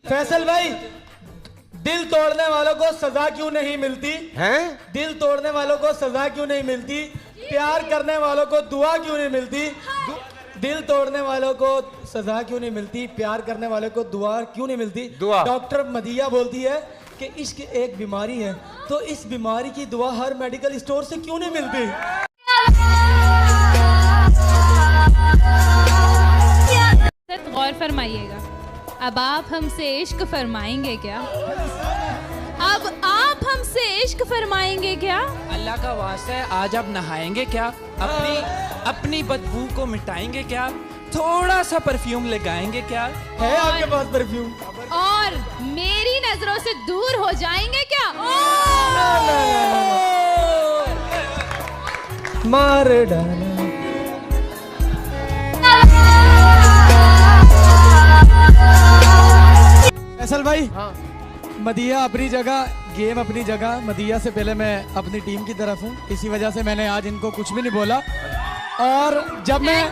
फैसल भाई, दिल तोड़ने वालों को सजा क्यों नहीं मिलती? हैं? दिल तोड़ने वालों को सजा क्यों नहीं मिलती? प्यार करने वालों को दुआ क्यों नहीं मिलती? दिल तोड़ने वालों को सजा क्यों नहीं मिलती? प्यार करने वालों को दुआ क्यों नहीं मिलती? दुआ। डॉक्टर मदिया बोलती है कि इश्क एक बीमारी है, तो इस बीमारी की दुआ हर मेडिकल स्टोर से क्यों नहीं मिलती? गौर फरमाइएगा, अब आप हमसे इश्क फरमाएंगे क्या? अब आप हमसे इश्क फरमाएंगे क्या? अल्लाह का वास्ता है, आज आप नहाएंगे क्या? अपनी बदबू को मिटाएंगे क्या? थोड़ा सा परफ्यूम लगाएंगे क्या? है आपके पास परफ्यूम? और मेरी नजरों से दूर हो जाएंगे क्या? मार डाला। फैसल भाई, हाँ। मदिया अपनी जगह, गेम अपनी जगह। मदिया से पहले मैं अपनी टीम की तरफ हूँ, इसी वजह से मैंने आज इनको कुछ भी नहीं बोला। और जब मैं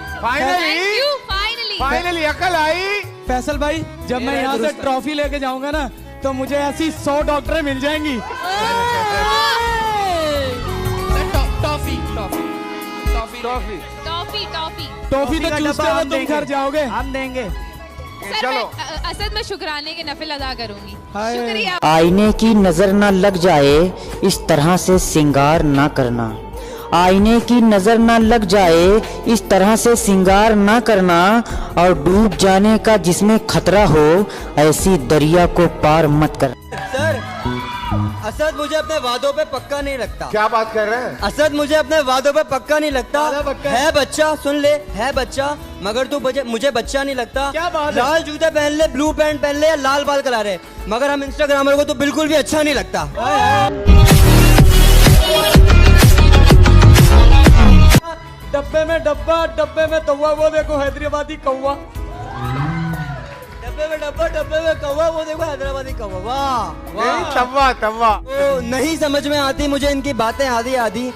फाइनली अकल आई। फैसल भाई, जब मैं यहाँ से ट्रॉफी लेके जाऊंगा ना, तो मुझे ऐसी 100 डॉक्टरें मिल जाएंगी। टॉफी तो चूसते हुए तुम घर जाओगे। हम देंगे। चलो असद, मैं शुक्राने की नफिल अदा करूंगी। हाय। शुक्रिया। आईने की नजर ना लग जाए, इस तरह से सिंगार ना करना। आईने की नजर ना लग जाए, इस तरह से सिंगार ना करना। और डूब जाने का जिसमें खतरा हो, ऐसी दरिया को पार मत कर। सर, असद मुझे अपने वादों पे पक्का नहीं लगता। क्या बात कर रहे हैं? असद मुझे अपने वादों पे पक्का नहीं लगता। पक्का है बच्चा, सुन ले, है बच्चा, मगर तू मुझे बच्चा नहीं लगता। क्या बात है? लाल जूते पहन ले, ब्लू पैंट पहन ले या लाल बाल करा रहे, मगर हम इंस्टाग्रामर को तो बिल्कुल भी अच्छा नहीं लगता। डब्बे में डब्बा, डब्बे में तवा, वो देखो हैदराबादी कौवा। डब्बे में डब्बा, डब्बे में कौवा, वो देखो हैदराबादी कौवा। वाह नहीं, तवा तवा। नहीं समझ में आती मुझे इनकी बातें आधी आधी।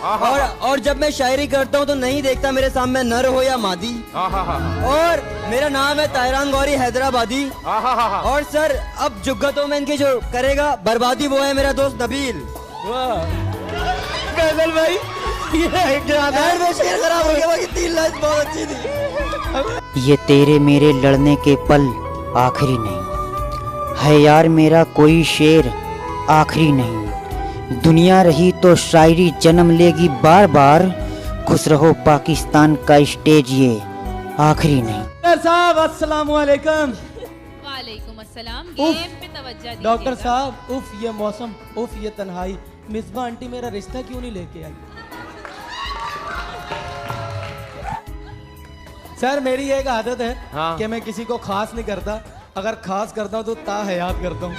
और जब मैं शायरी करता हूँ तो नहीं देखता मेरे सामने नर हो या मादी। और मेरा नाम है तायरान गौरी हैदराबादी। और सर, अब जुग्गतों में इनकी जो करेगा बर्बादी, वो है मेरा दोस्त नबील। फैसल भाई, ये क्या है? शेर खराब हो गया, बाकी 3 लाइन बहुत अच्छी थी। ये तेरे मेरे लड़ने के पल आखिरी नहीं है यार, मेरा कोई शेर आखिरी नहीं। दुनिया रही तो शायरी जन्म लेगी बार बार। खुश रहो पाकिस्तान का स्टेज, ये आखिरी नहीं। साहब अस्सलाम वालेकुम। वालेकुम अस्सलाम। गेम पे तवज्जो दीजिएगा। डॉक्टर साहब, उफ ये मौसम, उफ ये तन्हाई, मिसबा आंटी मेरा रिश्ता क्यों नहीं लेके आई? सर, मेरी एक आदत है कि मैं किसी को खास नहीं करता, अगर खास करता हूँ तो ताहयात करता हूँ।